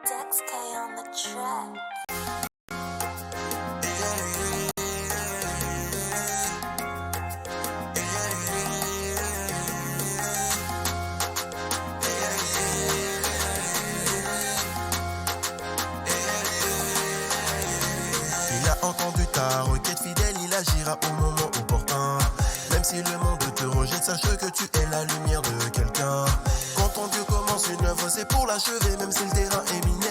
Dexka on the track. Il a entendu ta requête fidèle, il agira au moment opportun. Même si le monde te rejette, sache que tu es la lumière de quelqu'un. Quand ton Dieu commence une œuvre, c'est pour l'achever, même si le terrain est miné.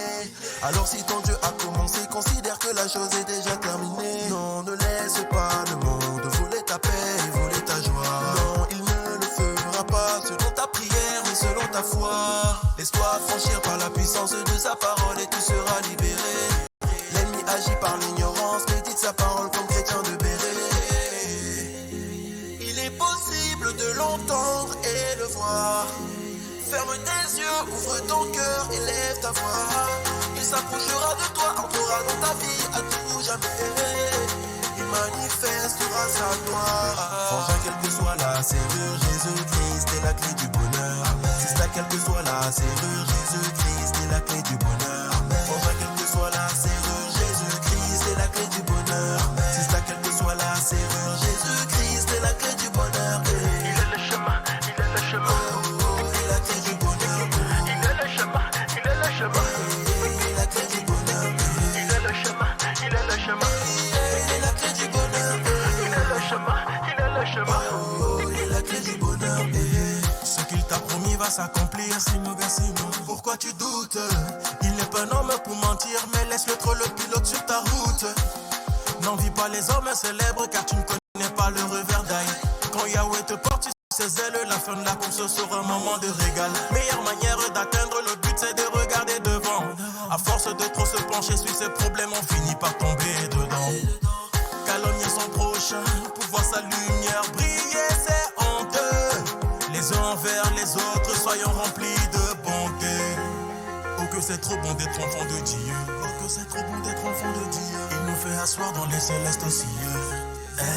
Alors si ton Dieu a commencé, considère que la chose est déjà terminée. Non, ne laisse pas le monde voler ta paix et voler ta joie. Non, il ne le fera pas selon ta prière, mais selon ta foi. Laisse-toi franchir par la puissance de sa parole et tu seras libéré. L'ennemi agit par l'ignorance, médite sa parole comme chrétien de béret. Il est possible de l'entendre et le voir. Ferme tes yeux, ouvre ton cœur et lève ta voix. Il s'approchera de toi, entrera dans ta vie à tout jamais. Il manifestera sa gloire. Frangin, quelle que soit la serrure, Jésus-Christ est la clé du bonheur. Sista, quelle que soit la serrure, Jésus-Christ est la clé du bonheur. Frangin, quelle que soit la serrure, Jésus-Christ est la clé du bonheur. Sista, quelle que soit la serrure, Jésus-Christ est la clé du bonheur. Il est le chemin, il est le chemin. Il est la clé du bonheur. Il est le chemin, il est le chemin. Il est la clé du bonheur. Il est le chemin, il est le chemin. Il est la clé du bonheur. Il est le chemin, il est le chemin. Il est la clé du bonheur. Ce qu'il t'a promis va s'accomplir, Simon. Pourquoi tu doutes? Il n'est pas un homme pour mentir, mais laisse-le être le pilote sur ta route. N'envie pas les hommes célèbres, car tu ne connais pas le revers d'ail. Quand Yahweh te porte sur ses ailes, la fin de la course sera un moment de régal. Meilleure manière d'atteindre le but, c'est de regarder devant. À force de trop se pencher sur ses problèmes, on finit par tomber dedans. Calomnier son prochain, pour voir sa lumière briller, c'est honteux. Les uns envers les autres, soyons remplis de bonté. Oh que c'est trop bon d'être enfant de Dieu. Oh que c'est trop bon d'être enfant de Dieu. Il nous fait asseoir dans les célestes cieux.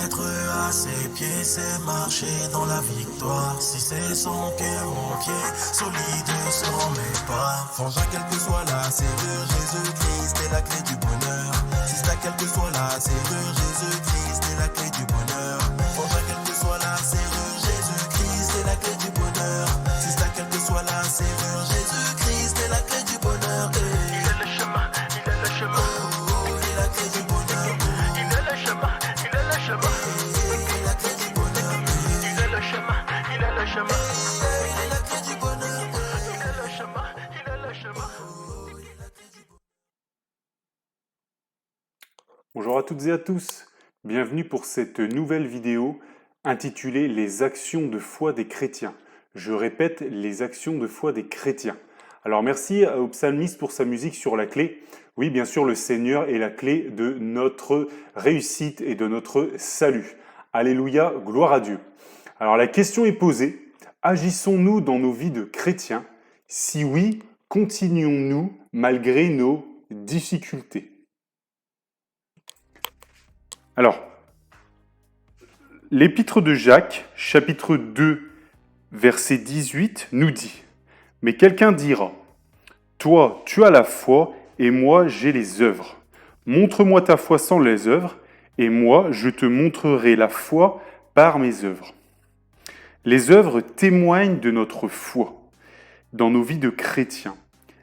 Être à ses pieds, c'est marcher dans la victoire. Si c'est son cœur, mon pied, solide seront mes pas. Frangin, quelle que soit la serrure, Jésus-Christ est la clé du bonheur. Sista, quelle que soit la serrure, Jésus-Christ est la clé du bonheur. Frangin, quelle que soit la serrure, Jésus-Christ est la clé du bonheur. Sista, quelle que soit la serrure, Jésus-Christ est la clé du bonheur. Il est le chemin, il est le chemin. Il est la clé du bonheur. Il est le chemin, il est le chemin. Il est la clé du bonheur. Il est le chemin, il est le chemin. Il est la clé du bonheur. Il est le chemin, il est le chemin. Bonjour à toutes et à tous, bienvenue pour cette nouvelle vidéo intitulée Les actions de foi des chrétiens. Je répète, les actions de foi des chrétiens. Alors merci au psalmiste pour sa musique sur la clé. Oui, bien sûr, le Seigneur est la clé de notre réussite et de notre salut. Alléluia, gloire à Dieu. Alors la question est posée, agissons-nous dans nos vies de chrétiens? Si oui, continuons-nous malgré nos difficultés? Alors, l'épître de Jacques, chapitre 2, verset 18, nous dit « Mais quelqu'un dira, toi, tu as la foi, et moi, j'ai les œuvres. Montre-moi ta foi sans les œuvres, et moi, je te montrerai la foi par mes œuvres. » Les œuvres témoignent de notre foi. Dans nos vies de chrétiens,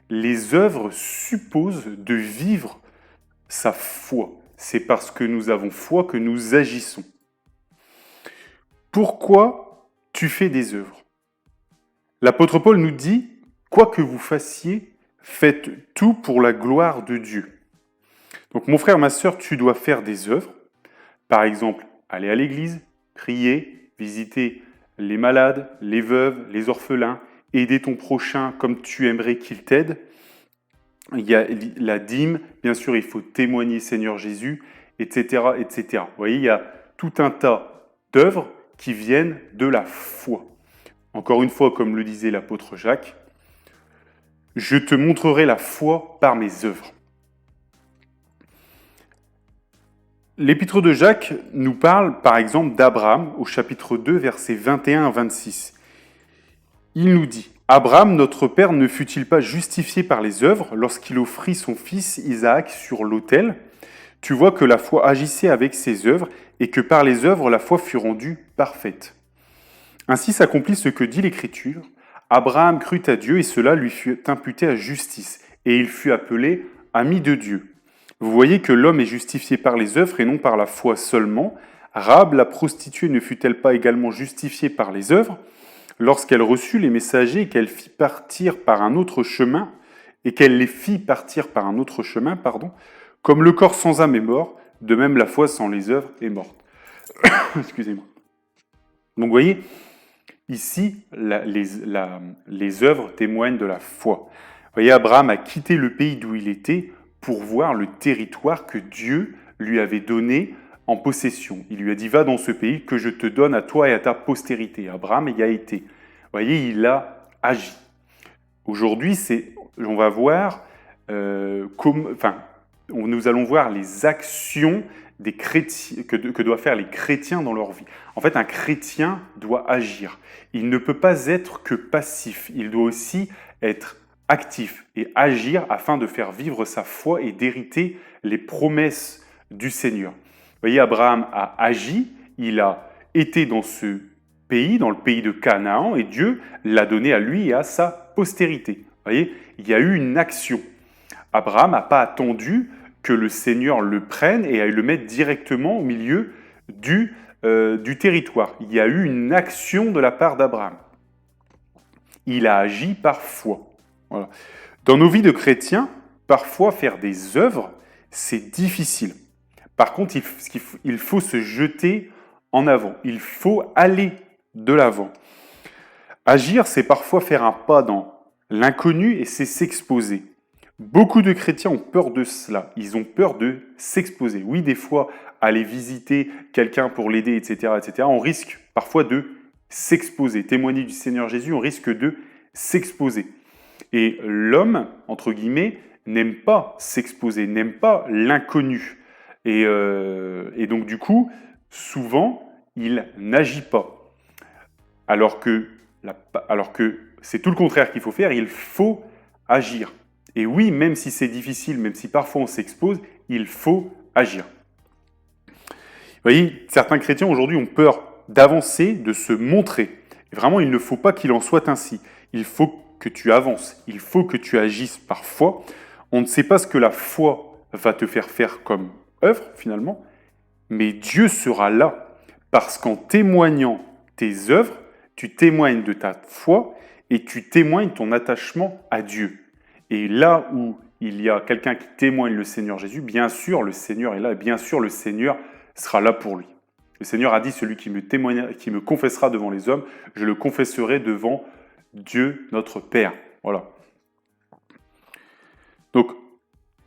les œuvres supposent de vivre sa foi. C'est parce que nous avons foi que nous agissons. Pourquoi tu fais des œuvres? L'apôtre Paul nous dit, quoi que vous fassiez, faites tout pour la gloire de Dieu. Donc mon frère, ma sœur, tu dois faire des œuvres. Par exemple, aller à l'église, prier, visiter les malades, les veuves, les orphelins, aider ton prochain comme tu aimerais qu'il t'aide. Il y a la dîme, bien sûr, il faut témoigner Seigneur Jésus, etc., etc. Vous voyez, il y a tout un tas d'œuvres qui viennent de la foi. Encore une fois, comme le disait l'apôtre Jacques, « Je te montrerai la foi par mes œuvres. » L'épître de Jacques nous parle, par exemple, d'Abraham, au chapitre 2, versets 21 à 26. Il nous dit Abraham, notre père, ne fut-il pas justifié par les œuvres lorsqu'il offrit son fils Isaac sur l'autel? Tu vois que la foi agissait avec ses œuvres et que par les œuvres, la foi fut rendue parfaite. Ainsi s'accomplit ce que dit l'Écriture. Abraham crut à Dieu et cela lui fut imputé à justice, et il fut appelé ami de Dieu. Vous voyez que l'homme est justifié par les œuvres et non par la foi seulement. Rahab, la prostituée, ne fut-elle pas également justifiée par les œuvres lorsqu'elle reçut les messagers et qu'elle fit partir par un autre chemin, comme le corps sans âme est mort, de même la foi sans les œuvres est morte. Excusez-moi. Donc vous voyez, ici, les œuvres témoignent de la foi. Vous voyez, Abraham a quitté le pays d'où il était pour voir le territoire que Dieu lui avait donné en possession. Il lui a dit, va dans ce pays que je te donne à toi et à ta postérité. Abraham y a été. Vous voyez, il a agi. Aujourd'hui, on va voir nous allons voir les actions des chrétiens, que doivent faire les chrétiens dans leur vie. En fait, un chrétien doit agir. Il ne peut pas être que passif. Il doit aussi être actif et agir afin de faire vivre sa foi et d'hériter les promesses du Seigneur. Vous voyez, Abraham a agi, il a été dans ce pays, dans le pays de Canaan, et Dieu l'a donné à lui et à sa postérité. Vous voyez, il y a eu une action. Abraham n'a pas attendu que le Seigneur le prenne et aille le mettre directement au milieu du territoire. Il y a eu une action de la part d'Abraham. Il a agi par foi. Voilà. Dans nos vies de chrétiens, parfois faire des œuvres, c'est difficile. Par contre, il faut se jeter en avant. Il faut aller de l'avant. Agir, c'est parfois faire un pas dans l'inconnu et c'est s'exposer. Beaucoup de chrétiens ont peur de cela. Ils ont peur de s'exposer. Oui, des fois, aller visiter quelqu'un pour l'aider, etc., on risque parfois de s'exposer. Témoigner du Seigneur Jésus, on risque de s'exposer. Et l'homme, entre guillemets, n'aime pas s'exposer, n'aime pas l'inconnu. Et donc, du coup, souvent, il n'agit pas. Alors que c'est tout le contraire qu'il faut faire, il faut agir. Et oui, même si c'est difficile, même si parfois on s'expose, il faut agir. Vous voyez, certains chrétiens aujourd'hui ont peur d'avancer, de se montrer. Et vraiment, il ne faut pas qu'il en soit ainsi. Il faut que tu avances, il faut que tu agisses par foi. On ne sait pas ce que la foi va te faire faire comme œuvre, finalement, mais Dieu sera là, parce qu'en témoignant tes œuvres, tu témoignes de ta foi et tu témoignes ton attachement à Dieu. Et là où il y a quelqu'un qui témoigne le Seigneur Jésus, bien sûr, le Seigneur est là, et bien sûr, le Seigneur sera là pour lui. Le Seigneur a dit, celui qui me confessera devant les hommes, je le confesserai devant Dieu, notre Père. Voilà. Donc,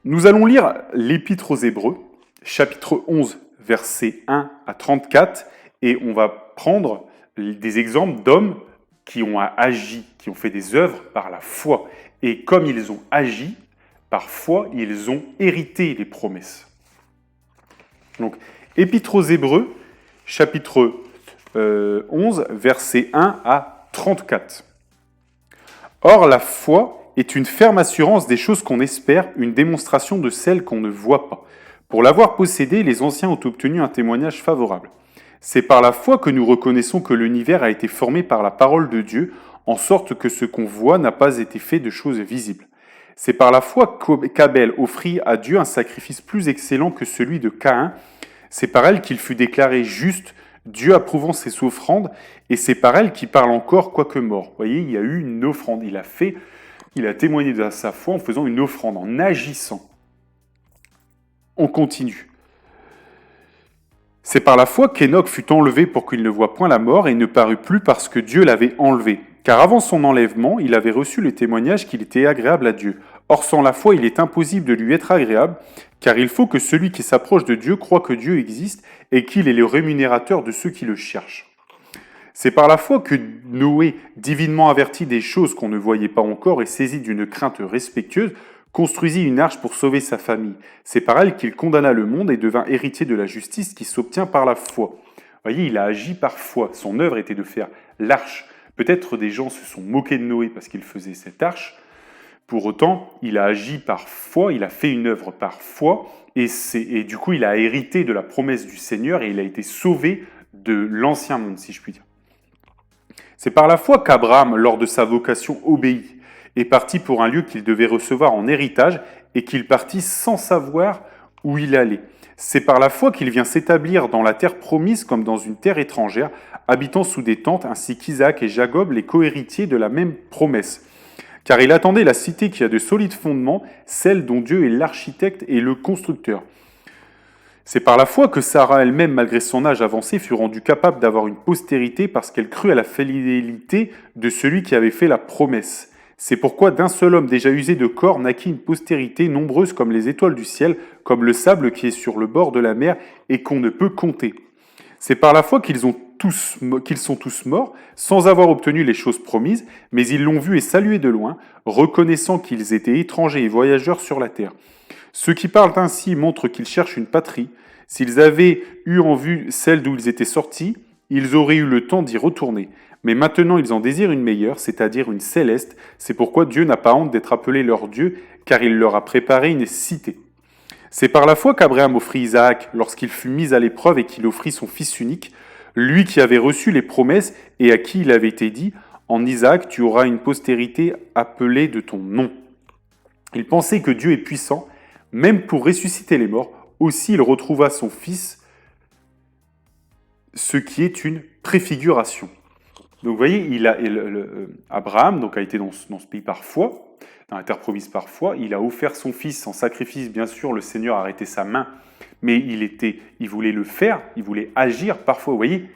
nous allons lire l'Épître aux Hébreux, chapitre 11, versets 1 à 34, et on va prendre des exemples d'hommes qui ont agi, qui ont fait des œuvres par la foi. Et comme ils ont agi, parfois ils ont hérité les promesses. Donc, Épître aux Hébreux, chapitre 11, versets 1 à 34. Or, la foi est une ferme assurance des choses qu'on espère, une démonstration de celles qu'on ne voit pas. Pour l'avoir possédée, les anciens ont obtenu un témoignage favorable. C'est par la foi que nous reconnaissons que l'univers a été formé par la parole de Dieu, en sorte que ce qu'on voit n'a pas été fait de choses visibles. C'est par la foi qu'Abel offrit à Dieu un sacrifice plus excellent que celui de Caïn. C'est par elle qu'il fut déclaré juste, Dieu approuvant ses offrandes, et c'est par elle qu'il parle encore quoique mort. Vous voyez, il y a eu une offrande. Il a témoigné de sa foi en faisant une offrande, en agissant. On continue. C'est par la foi qu'Enoch fut enlevé pour qu'il ne voie point la mort et ne parut plus parce que Dieu l'avait enlevé. Car avant son enlèvement, il avait reçu le témoignage qu'il était agréable à Dieu. Or, sans la foi, il est impossible de lui être agréable, car il faut que celui qui s'approche de Dieu croie que Dieu existe et qu'il est le rémunérateur de ceux qui le cherchent. C'est par la foi que Noé, divinement averti des choses qu'on ne voyait pas encore et saisi d'une crainte respectueuse, construisit une arche pour sauver sa famille. C'est par elle qu'il condamna le monde et devint héritier de la justice qui s'obtient par la foi. Vous voyez, il a agi par foi. Son œuvre était de faire l'arche Peut-être des gens se sont moqués de Noé parce qu'il faisait cette arche. Pour autant, il a agi par foi, il a fait une œuvre par foi, et du coup, il a hérité de la promesse du Seigneur et il a été sauvé de l'ancien monde, si je puis dire. C'est par la foi qu'Abraham, lors de sa vocation, obéit, est parti pour un lieu qu'il devait recevoir en héritage et qu'il partit sans savoir où il allait. C'est par la foi qu'il vient s'établir dans la terre promise comme dans une terre étrangère, habitant sous des tentes, ainsi qu'Isaac et Jacob, les cohéritiers de la même promesse. Car il attendait la cité qui a de solides fondements, celle dont Dieu est l'architecte et le constructeur. C'est par la foi que Sarah elle-même, malgré son âge avancé, fut rendue capable d'avoir une postérité parce qu'elle crut à la fidélité de celui qui avait fait la promesse. C'est pourquoi d'un seul homme déjà usé de corps naquit une postérité nombreuse comme les étoiles du ciel, comme le sable qui est sur le bord de la mer et qu'on ne peut compter. C'est par la foi qu'ils sont tous morts, sans avoir obtenu les choses promises, mais ils l'ont vu et salué de loin, reconnaissant qu'ils étaient étrangers et voyageurs sur la terre. Ceux qui parlent ainsi montrent qu'ils cherchent une patrie. S'ils avaient eu en vue celle d'où ils étaient sortis, ils auraient eu le temps d'y retourner. Mais maintenant ils en désirent une meilleure, c'est-à-dire une céleste. C'est pourquoi Dieu n'a pas honte d'être appelé leur Dieu, car il leur a préparé une cité. C'est par la foi qu'Abraham offrit Isaac lorsqu'il fut mis à l'épreuve et qu'il offrit son fils unique, lui qui avait reçu les promesses et à qui il avait été dit « En Isaac, tu auras une postérité appelée de ton nom ». Il pensait que Dieu est puissant, même pour ressusciter les morts. Aussi il retrouva son fils, ce qui est une préfiguration. Donc vous voyez, Abraham donc, a été dans ce pays par foi, dans la terre promise par foi. Il a offert son fils en sacrifice. Bien sûr, le Seigneur a arrêté sa main, mais il voulait le faire, il voulait agir par foi. Vous voyez,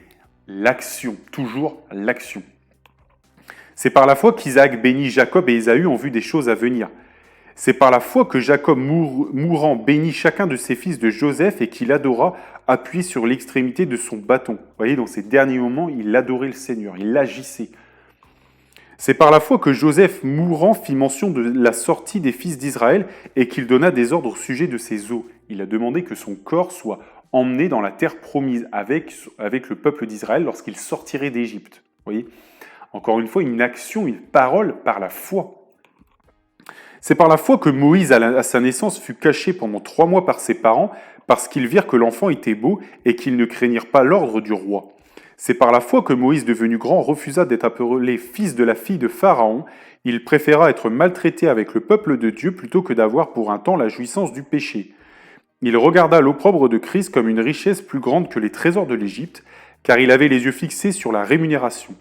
l'action, toujours l'action. C'est par la foi qu'Isaac bénit Jacob et Ésaü en vue des choses à venir. C'est par la foi que Jacob, mourant, bénit chacun de ses fils de Joseph et qu'il adora, appuyé sur l'extrémité de son bâton. Vous voyez, dans ces derniers moments, il adorait le Seigneur, il agissait. C'est par la foi que Joseph, mourant, fit mention de la sortie des fils d'Israël et qu'il donna des ordres au sujet de ses os. Il a demandé que son corps soit emmené dans la terre promise avec le peuple d'Israël lorsqu'il sortirait d'Égypte. Vous voyez, encore une fois, une action, une parole par la foi. C'est par la foi que Moïse, à sa naissance, fut caché pendant 3 mois par ses parents parce qu'ils virent que l'enfant était beau et qu'ils ne craignirent pas l'ordre du roi. C'est par la foi que Moïse, devenu grand, refusa d'être appelé fils de la fille de Pharaon. Il préféra être maltraité avec le peuple de Dieu plutôt que d'avoir pour un temps la jouissance du péché. Il regarda l'opprobre de Christ comme une richesse plus grande que les trésors de l'Égypte, car il avait les yeux fixés sur la rémunération.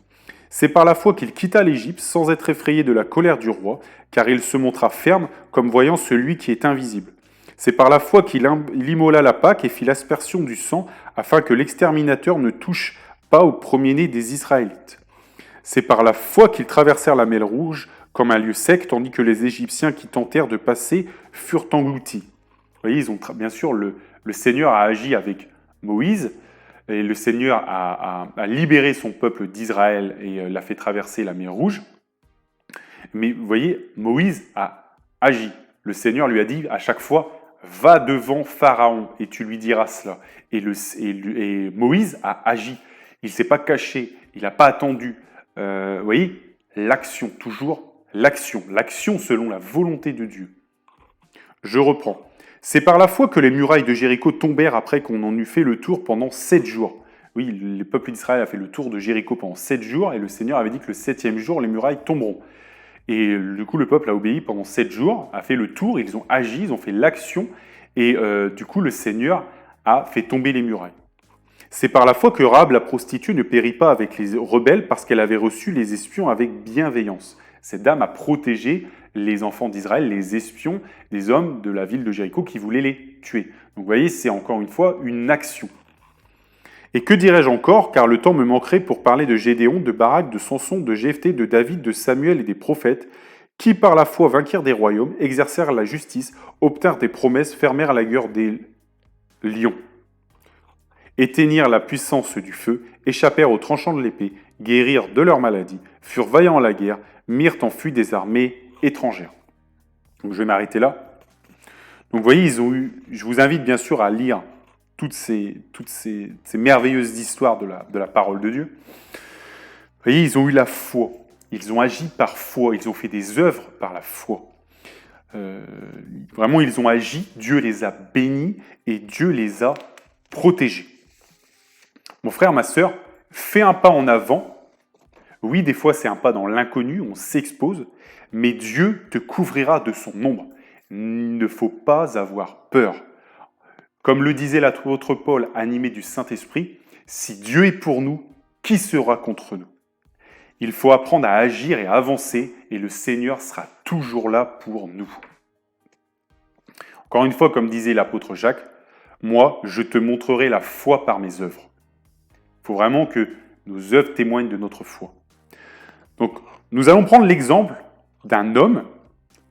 C'est par la foi qu'il quitta l'Égypte sans être effrayé de la colère du roi, car il se montra ferme comme voyant celui qui est invisible. C'est par la foi qu'il immola la Pâque et fit l'aspersion du sang, afin que l'exterminateur ne touche pas au premier-né des Israélites. C'est par la foi qu'ils traversèrent la mer Rouge comme un lieu sec, tandis que les Égyptiens qui tentèrent de passer furent engloutis. Vous voyez, bien sûr, le Seigneur a agi avec Moïse, et le Seigneur a libéré son peuple d'Israël et l'a fait traverser la mer Rouge. Mais vous voyez, Moïse a agi. Le Seigneur lui a dit à chaque fois, va devant Pharaon et tu lui diras cela. Et Moïse a agi. Il ne s'est pas caché, il n'a pas attendu. Vous voyez, l'action, toujours l'action. L'action selon la volonté de Dieu. Je reprends. C'est par la foi que les murailles de Jéricho tombèrent après qu'on en eut fait le tour pendant 7 jours. Oui, le peuple d'Israël a fait le tour de Jéricho pendant 7 jours et le Seigneur avait dit que le 7e jour, les murailles tomberont. Et du coup, le peuple a obéi pendant 7 jours, a fait le tour, ils ont agi, ils ont fait l'action et du coup, le Seigneur a fait tomber les murailles. C'est par la foi que Rahab, la prostituée, ne périt pas avec les rebelles parce qu'elle avait reçu les espions avec bienveillance. Cette dame a protégé les enfants d'Israël, les espions des hommes de la ville de Jéricho qui voulaient les tuer. Donc vous voyez, c'est encore une fois une action. Et que dirais-je encore, car le temps me manquerait pour parler de Gédéon, de Barak, de Samson, de Jephthé, de David, de Samuel et des prophètes, qui par la foi vainquirent des royaumes, exercèrent la justice, obtinrent des promesses, fermèrent la gueule des lions, éteignirent la puissance du feu, échappèrent aux tranchants de l'épée, guérirent de leur maladie, furent vaillants à la guerre, mirent en fuite des armées étrangères. Donc je vais m'arrêter là. Donc vous voyez, je vous invite bien sûr à lire toutes ces merveilleuses histoires de la parole de Dieu. Vous voyez, ils ont eu la foi. Ils ont agi par foi. Ils ont fait des œuvres par la foi. Vraiment, ils ont agi. Dieu les a bénis et Dieu les a protégés. Mon frère, ma sœur, fais un pas en avant. Oui, des fois, c'est un pas dans l'inconnu, on s'expose, mais Dieu te couvrira de son ombre. Il ne faut pas avoir peur. Comme le disait l'apôtre Paul, animé du Saint-Esprit, si Dieu est pour nous, qui sera contre nous? Il faut apprendre à agir et à avancer, et le Seigneur sera toujours là pour nous. Encore une fois, comme disait l'apôtre Jacques, moi, je te montrerai la foi par mes œuvres. Il faut vraiment que nos œuvres témoignent de notre foi. Donc, nous allons prendre l'exemple d'un homme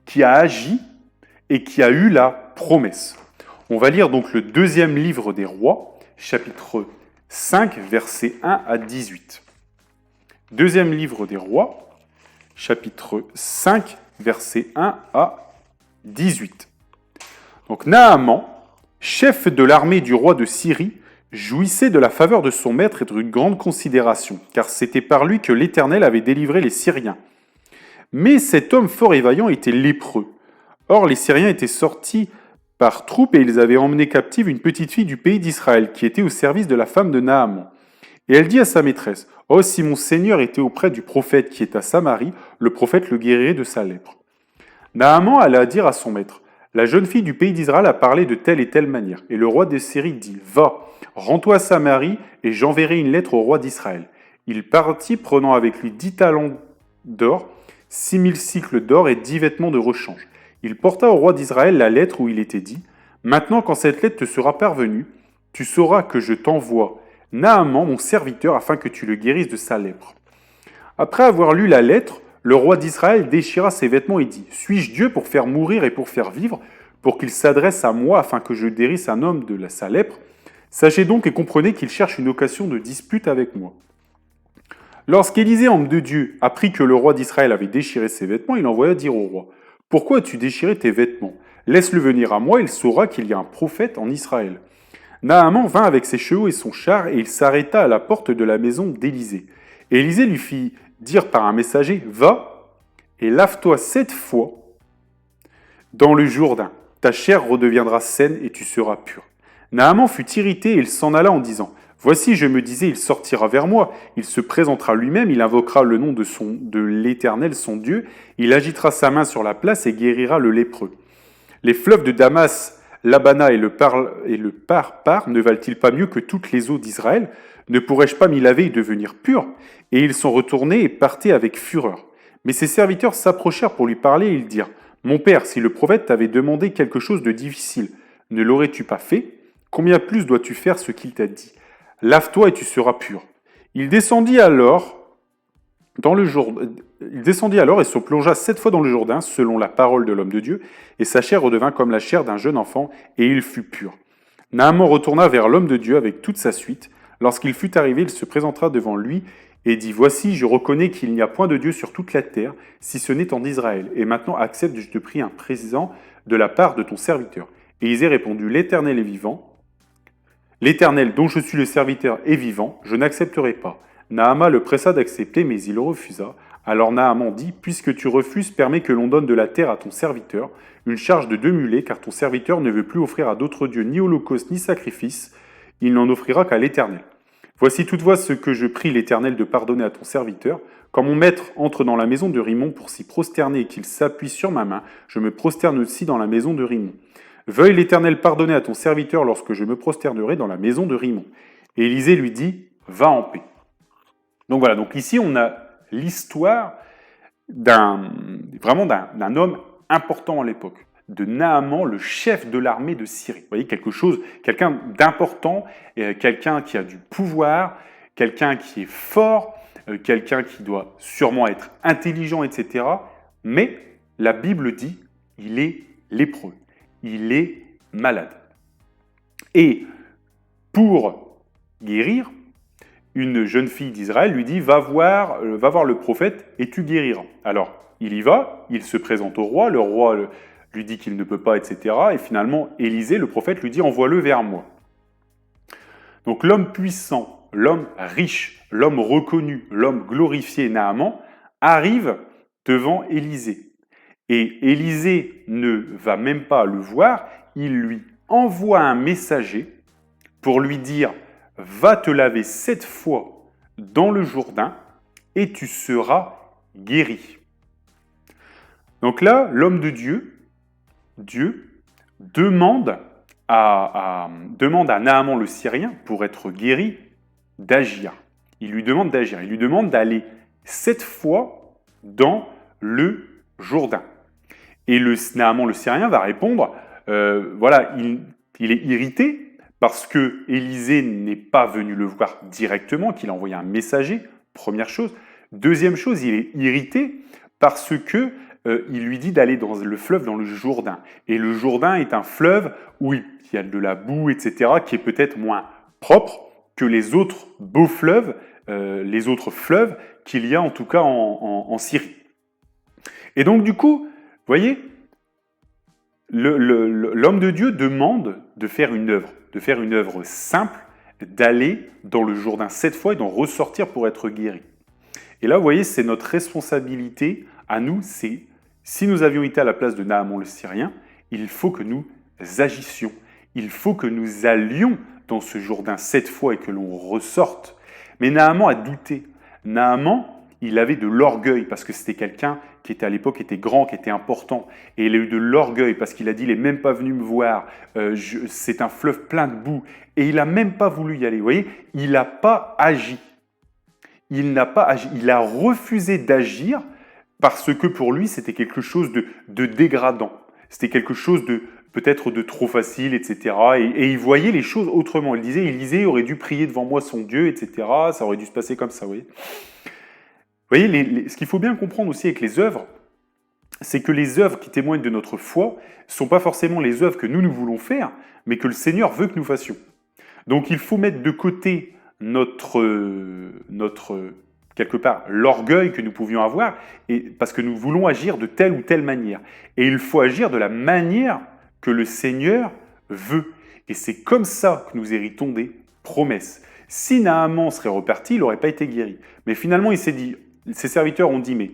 qui a agi et qui a eu la promesse. On va lire donc le deuxième livre des rois, chapitre 5, versets 1 à 18. Deuxième livre des rois, chapitre 5, versets 1 à 18. Donc Naaman, chef de l'armée du roi de Syrie, jouissait de la faveur de son maître et d'une grande considération, car c'était par lui que l'Éternel avait délivré les Syriens. Mais cet homme fort et vaillant était lépreux. Or les Syriens étaient sortis par troupes et ils avaient emmené captive une petite fille du pays d'Israël, qui était au service de la femme de Naaman. Et elle dit à sa maîtresse, « Oh, si mon Seigneur était auprès du prophète qui est à Samarie, le prophète le guérirait de sa lèpre. » Naaman alla dire à son maître, « La jeune fille du pays d'Israël a parlé de telle et telle manière. » Et le roi de Syrie dit, « Va, rends-toi à Samarie, et j'enverrai une lettre au roi d'Israël. » Il partit, prenant avec lui 10 talents d'or, 6000 cycles d'or et 10 vêtements de rechange. Il porta au roi d'Israël la lettre où il était dit, « Maintenant, quand cette lettre te sera parvenue, tu sauras que je t'envoie Naaman, mon serviteur, afin que tu le guérisses de sa lèpre. » Après avoir lu la lettre, le roi d'Israël déchira ses vêtements et dit, « Suis-je Dieu pour faire mourir et pour faire vivre, pour qu'il s'adresse à moi afin que je guérisse un homme de sa lèpre? Sachez donc et comprenez qu'il cherche une occasion de dispute avec moi. » Lorsqu'Élisée, homme de Dieu, apprit que le roi d'Israël avait déchiré ses vêtements, il envoya dire au roi, « Pourquoi as-tu déchiré tes vêtements? Laisse-le venir à moi, il saura qu'il y a un prophète en Israël. » Naaman vint avec ses chevaux et son char, et il s'arrêta à la porte de la maison d'Élisée. Et Élisée lui fit dire par un messager, « Va et lave-toi 7 fois dans le Jourdain. Ta chair redeviendra saine et tu seras pur. » Naaman fut irrité et il s'en alla en disant, « Voici, je me disais, il sortira vers moi, il se présentera lui-même, il invoquera le nom de l'Éternel, son Dieu, il agitera sa main sur la place et guérira le lépreux. Les fleuves de Damas, l'Abana et le Parpar ne valent-ils pas mieux que toutes les eaux d'Israël? Ne pourrais-je pas m'y laver et devenir pur? » Et ils sont retournés et partaient avec fureur. Mais ses serviteurs s'approchèrent pour lui parler et ils dirent, « Mon père, si le prophète t'avait demandé quelque chose de difficile, ne l'aurais-tu pas fait? Combien plus dois-tu faire ce qu'il t'a dit? Lave-toi et tu seras pur. » Il descendit alors et se plongea 7 fois dans le Jourdain, selon la parole de l'homme de Dieu, et sa chair redevint comme la chair d'un jeune enfant, et il fut pur. Naaman retourna vers l'homme de Dieu avec toute sa suite. Lorsqu'il fut arrivé, il se présenta devant lui et dit, « Voici, je reconnais qu'il n'y a point de Dieu sur toute la terre, si ce n'est en Israël. Et maintenant accepte, je te prie, un présent de la part de ton serviteur. » Et Élisée répondit, « L'Éternel est vivant. L'Éternel dont je suis le serviteur est vivant, je n'accepterai pas. » Naaman le pressa d'accepter, mais il refusa. Alors Naaman dit, « Puisque tu refuses, permets que l'on donne de la terre à ton serviteur, une charge de 2 mulets, car ton serviteur ne veut plus offrir à d'autres dieux ni holocauste ni sacrifice, il n'en offrira qu'à l'Éternel. Voici toutefois ce que je prie l'Éternel de pardonner à ton serviteur. Quand mon maître entre dans la maison de Rimon pour s'y prosterner et qu'il s'appuie sur ma main, je me prosterne aussi dans la maison de Rimon. Veuille l'Éternel pardonner à ton serviteur lorsque je me prosternerai dans la maison de Rimon. » Et Élisée lui dit, « Va en paix. » Donc voilà, donc ici on a l'histoire d'un homme important à l'époque, de Naaman, le chef de l'armée de Syrie. Vous voyez, quelqu'un d'important, quelqu'un qui a du pouvoir, quelqu'un qui est fort, quelqu'un qui doit sûrement être intelligent, etc. Mais la Bible dit, il est lépreux, il est malade. Et pour guérir, une jeune fille d'Israël lui dit, va voir le prophète et tu guériras. Alors, il y va, il se présente au roi, le roi lui dit qu'il ne peut pas, etc. Et finalement, Élisée, le prophète, lui dit, envoie-le vers moi. Donc l'homme puissant l'homme riche, l'homme reconnu, l'homme glorifié Naaman, arrive devant Élisée. Et Élisée ne va même pas le voir, il lui envoie un messager pour lui dire « Va te laver 7 fois dans le Jourdain et tu seras guéri. » Donc là, l'homme de Dieu, demande à Naaman le Syrien, pour être guéri, d'agir. Il lui demande d'agir. Il lui demande d'aller 7 fois dans le Jourdain. Et Naaman le Syrien va répondre, voilà, il est irrité parce que Élisée n'est pas venu le voir directement, qu'il a envoyé un messager, première chose. Deuxième chose, il est irrité parce que il lui dit d'aller dans le fleuve, dans le Jourdain. Et le Jourdain est un fleuve où il y a de la boue, etc., qui est peut-être moins propre que les autres beaux fleuves, les autres fleuves qu'il y a en tout cas en Syrie. Et donc du coup, vous voyez, l'homme de Dieu demande de faire une œuvre simple, d'aller dans le Jourdain 7 fois et d'en ressortir pour être guéri. Et là, vous voyez, c'est notre responsabilité à nous, c'est si nous avions été à la place de Naaman le Syrien, il faut que nous agissions, il faut que nous allions dans ce Jourdain 7 fois et que l'on ressorte. Mais Naaman a douté. Naaman, il avait de l'orgueil parce que c'était quelqu'un qui était à l'époque était grand, qui était important. Et il a eu de l'orgueil parce qu'il a dit « il n'est même pas venu me voir, c'est un fleuve plein de boue ». Et il n'a même pas voulu y aller. Vous voyez, il n'a pas agi. Il n'a pas agi. Il a refusé d'agir parce que pour lui, c'était quelque chose de dégradant. C'était quelque chose de peut-être de trop facile, etc. Et il voyait les choses autrement. Il disait, Élisée aurait dû prier devant moi son Dieu, etc. Ça aurait dû se passer comme ça, vous voyez, ce qu'il faut bien comprendre aussi avec les œuvres, c'est que les œuvres qui témoignent de notre foi ne sont pas forcément les œuvres que nous voulons faire, mais que le Seigneur veut que nous fassions. Donc il faut mettre de côté notre quelque part, l'orgueil que nous pouvions avoir, parce que nous voulons agir de telle ou telle manière. Et il faut agir de la manière que le Seigneur veut. Et c'est comme ça que nous héritons des promesses. Si Naaman serait reparti, il n'aurait pas été guéri. Mais finalement, il s'est dit, ses serviteurs ont dit, mais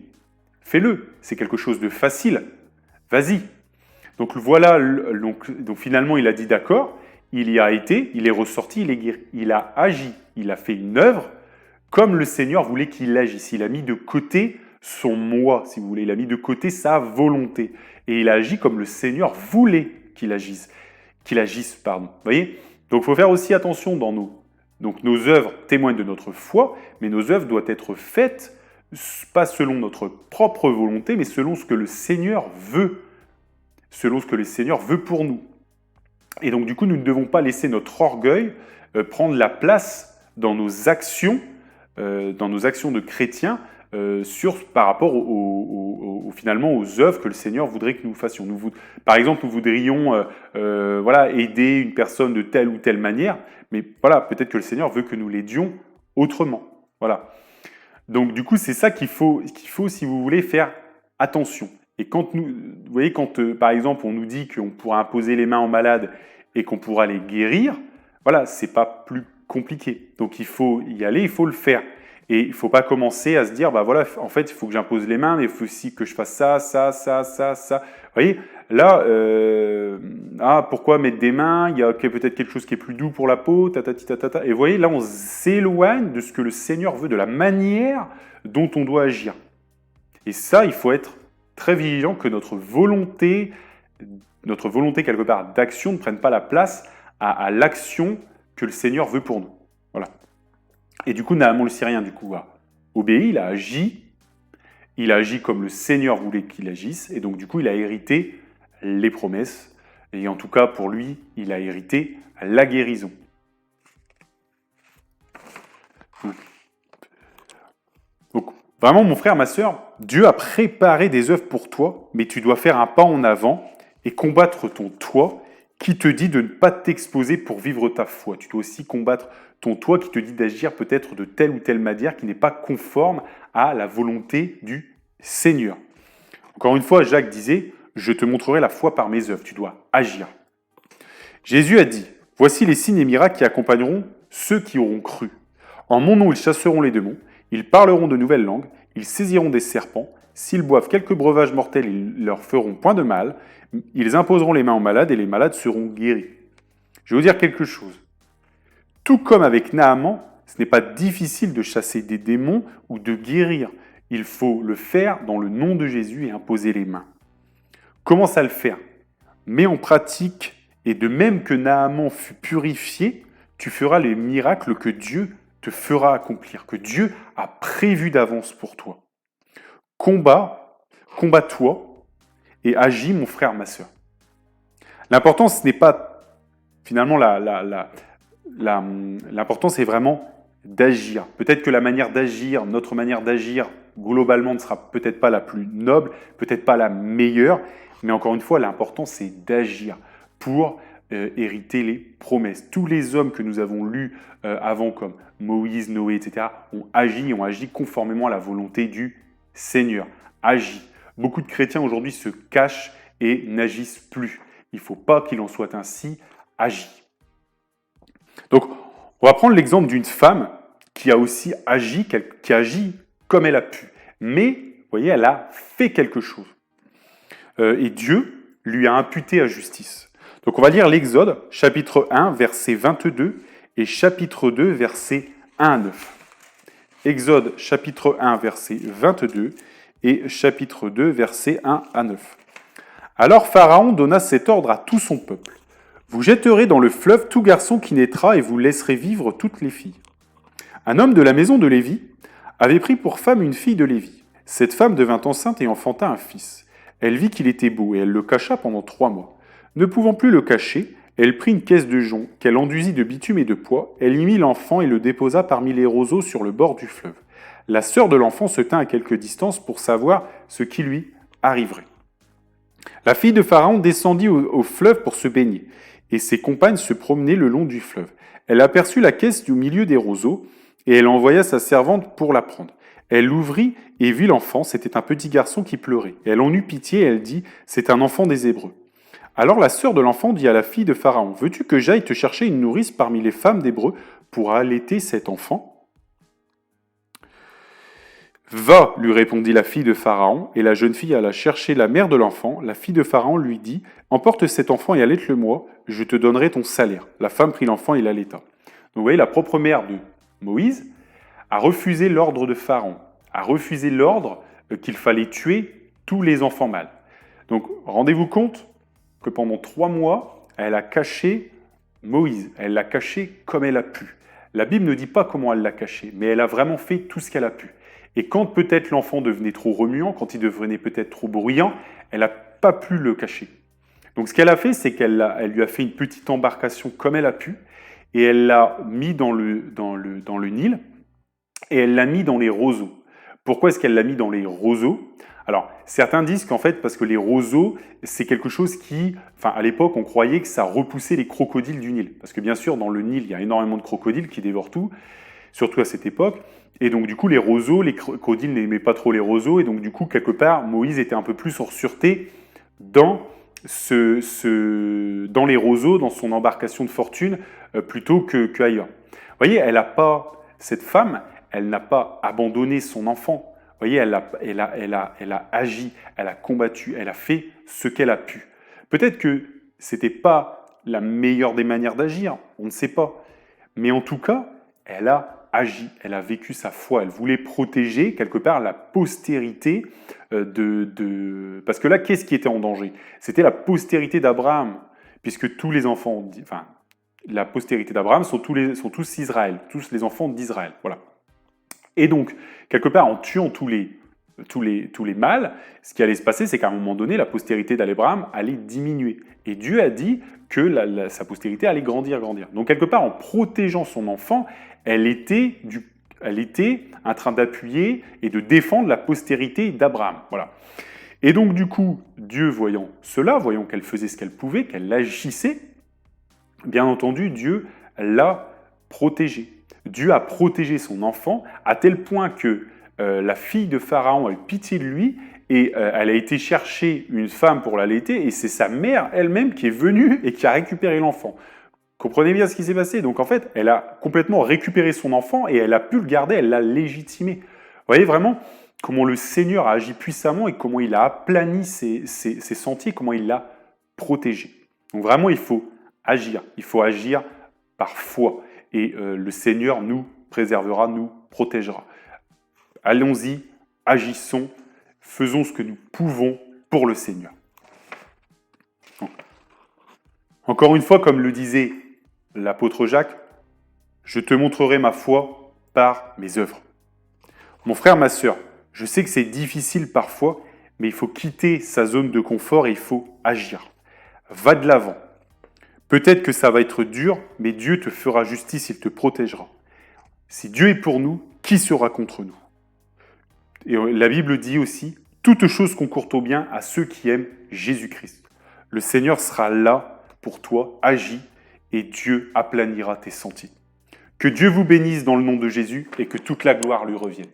fais-le, c'est quelque chose de facile, vas-y. Donc voilà, donc finalement, il a dit d'accord, il y a été, il est ressorti, il est guéri. Il a agi, il a fait une œuvre, comme le Seigneur voulait qu'il agisse. Il a mis de côté son moi, si vous voulez. Il a mis de côté sa volonté. Et il a agi comme le Seigneur voulait qu'il agisse. Vous voyez ? Donc il faut faire aussi attention dans nos œuvres témoignent de notre foi, mais nos œuvres doivent être faites pas selon notre propre volonté, mais selon ce que le Seigneur veut. Selon ce que le Seigneur veut pour nous. Et donc du coup, nous ne devons pas laisser notre orgueil prendre la place dans nos actions de chrétiens par rapport finalement aux œuvres que le Seigneur voudrait que nous fassions. Par exemple, nous voudrions aider une personne de telle ou telle manière, mais voilà, peut-être que le Seigneur veut que nous l'aidions autrement. Voilà. Donc du coup, c'est ça qu'il faut, si vous voulez, faire attention. Et quand vous voyez, par exemple, on nous dit qu'on pourra imposer les mains aux malades et qu'on pourra les guérir, voilà, c'est pas plus compliqué. Donc il faut y aller, il faut le faire. Et il ne faut pas commencer à se dire, bah voilà, en fait, il faut que j'impose les mains, mais il faut aussi que je fasse ça. Vous voyez, là, pourquoi mettre des mains? Il y a peut-être quelque chose qui est plus doux pour la peau, Et vous voyez, là, on s'éloigne de ce que le Seigneur veut, de la manière dont on doit agir. Et ça, il faut être très vigilant que notre volonté quelque part d'action ne prenne pas la place à l'action que le Seigneur veut pour nous. Voilà. Et du coup, Naaman le Syrien, a obéi, il a agi comme le Seigneur voulait qu'il agisse, et donc du coup, il a hérité les promesses, et en tout cas, pour lui, il a hérité la guérison. Donc, vraiment, mon frère, ma sœur, Dieu a préparé des œuvres pour toi, mais tu dois faire un pas en avant et combattre ton toi qui te dit de ne pas t'exposer pour vivre ta foi. Tu dois aussi combattre ton toi qui te dit d'agir peut-être de telle ou telle manière qui n'est pas conforme à la volonté du Seigneur. Encore une fois, Jacques disait « Je te montrerai la foi par mes œuvres ». Tu dois agir. Jésus a dit « Voici les signes et miracles qui accompagneront ceux qui auront cru. En mon nom, ils chasseront les démons, ils parleront de nouvelles langues, ils saisiront des serpents, s'ils boivent quelques breuvages mortels, ils leur feront point de mal, ils imposeront les mains aux malades et les malades seront guéris. Je vais vous dire quelque chose. Tout comme avec Naaman, ce n'est pas difficile de chasser des démons ou de guérir. Il faut le faire dans le nom de Jésus et imposer les mains. Commence à le faire. Mets en pratique, et de même que Naaman fut purifié, tu feras les miracles que Dieu te fera accomplir, que Dieu a prévu d'avance pour toi. Combat-toi et agis, mon frère, ma sœur. L'important, ce n'est pas, finalement, l'important, c'est vraiment d'agir. Peut-être que la manière d'agir, notre manière d'agir, globalement, ne sera peut-être pas la plus noble, peut-être pas la meilleure, mais encore une fois, l'important, c'est d'agir pour hériter les promesses. Tous les hommes que nous avons lus avant, comme Moïse, Noé, etc., ont agi conformément à la volonté du Seigneur. Agis. Beaucoup de chrétiens aujourd'hui se cachent et n'agissent plus. Il ne faut pas qu'il en soit ainsi. Agis. Donc, on va prendre l'exemple d'une femme qui a aussi agi, qui agit comme elle a pu. Mais, vous voyez, elle a fait quelque chose. Et Dieu lui a imputé à justice. Donc, on va lire l'Exode, chapitre 1, verset 22, et chapitre 2, verset 1 à 9. Exode, chapitre 1, verset 22, et chapitre 2, verset 1 à 9. Alors Pharaon donna cet ordre à tout son peuple. Vous jetterez dans le fleuve tout garçon qui naîtra et vous laisserez vivre toutes les filles. Un homme de la maison de Lévi avait pris pour femme une fille de Lévi. Cette femme devint enceinte et enfanta un fils. Elle vit qu'il était beau et elle le cacha pendant 3 mois. Ne pouvant plus le cacher, elle prit une caisse de jonc qu'elle enduisit de bitume et de pois. Elle y mit l'enfant et le déposa parmi les roseaux sur le bord du fleuve. La sœur de l'enfant se tint à quelque distance pour savoir ce qui lui arriverait. La fille de Pharaon descendit au fleuve pour se baigner, et ses compagnes se promenaient le long du fleuve. Elle aperçut la caisse au milieu des roseaux, et elle envoya sa servante pour la prendre. Elle l'ouvrit et vit l'enfant, c'était un petit garçon qui pleurait. Elle en eut pitié et elle dit « C'est un enfant des Hébreux ». Alors la sœur de l'enfant dit à la fille de Pharaon « Veux-tu que j'aille te chercher une nourrice parmi les femmes d'Hébreux pour allaiter cet enfant ?» « Va, lui répondit la fille de Pharaon, et la jeune fille alla chercher la mère de l'enfant. La fille de Pharaon lui dit « Emporte cet enfant et allaite-le-moi, je te donnerai ton salaire. » La femme prit l'enfant et l'allaita. Donc vous voyez, la propre mère de Moïse a refusé l'ordre de Pharaon, a refusé l'ordre qu'il fallait tuer tous les enfants mâles. Donc rendez-vous compte que pendant 3 mois, elle a caché Moïse, elle l'a caché comme elle a pu. La Bible ne dit pas comment elle l'a caché, mais elle a vraiment fait tout ce qu'elle a pu. Et quand peut-être l'enfant devenait trop remuant, quand il devenait peut-être trop bruyant, elle n'a pas pu le cacher. Donc ce qu'elle a fait, c'est qu'elle lui a fait une petite embarcation comme elle a pu, et elle l'a mis dans le Nil, et elle l'a mis dans les roseaux. Pourquoi est-ce qu'elle l'a mis dans les roseaux ? Alors, certains disent qu'en fait, parce que les roseaux, c'est quelque chose qui, à l'époque, on croyait que ça repoussait les crocodiles du Nil. Parce que bien sûr, dans le Nil, il y a énormément de crocodiles qui dévorent tout, surtout à cette époque. Et donc, du coup, les roseaux, les crocodiles n'aimaient pas trop les roseaux. Et donc, du coup, quelque part, Moïse était un peu plus en sûreté dans les roseaux, dans son embarcation de fortune, plutôt qu'ailleurs. Vous voyez, cette femme, elle n'a pas abandonné son enfant. Vous voyez, elle a agi, elle a combattu, elle a fait ce qu'elle a pu. Peut-être que ce n'était pas la meilleure des manières d'agir, on ne sait pas. Mais en tout cas, elle a agi, elle a vécu sa foi, elle voulait protéger quelque part la postérité Parce que là, qu'est-ce qui était en danger ? C'était la postérité d'Abraham, puisque tous les enfants, la postérité d'Abraham sont tous Israël, tous les enfants d'Israël, voilà. Et donc, quelque part, en tuant tous les mâles, ce qui allait se passer, c'est qu'à un moment donné, la postérité d'Abraham allait diminuer. Et Dieu a dit que sa postérité allait grandir. Donc, quelque part, en protégeant son enfant, elle était en train d'appuyer et de défendre la postérité d'Abraham. Voilà. Et donc, du coup, Dieu, voyant cela, voyant qu'elle faisait ce qu'elle pouvait, qu'elle agissait, bien entendu, Dieu l'a protégée. Dieu a protégé son enfant à tel point que la fille de Pharaon a eu pitié de lui et elle a été chercher une femme pour l'allaiter et c'est sa mère elle-même qui est venue et qui a récupéré l'enfant. Comprenez bien ce qui s'est passé. Donc en fait, elle a complètement récupéré son enfant et elle a pu le garder, elle l'a légitimé. Vous voyez vraiment comment le Seigneur a agi puissamment et comment il a aplani ses sentiers, comment il l'a protégé. Donc vraiment, il faut agir. Il faut agir par foi. Et le Seigneur nous préservera, nous protégera. Allons-y, agissons, faisons ce que nous pouvons pour le Seigneur. Encore une fois, comme le disait l'apôtre Jacques, je te montrerai ma foi par mes œuvres. Mon frère, ma sœur, je sais que c'est difficile parfois, mais il faut quitter sa zone de confort et il faut agir. Va de l'avant. Peut-être que ça va être dur, mais Dieu te fera justice, il te protégera. Si Dieu est pour nous, qui sera contre nous? Et la Bible dit aussi, toute chose concourt au bien à ceux qui aiment Jésus-Christ. Le Seigneur sera là pour toi, agis, et Dieu aplanira tes sentiers. Que Dieu vous bénisse dans le nom de Jésus et que toute la gloire lui revienne.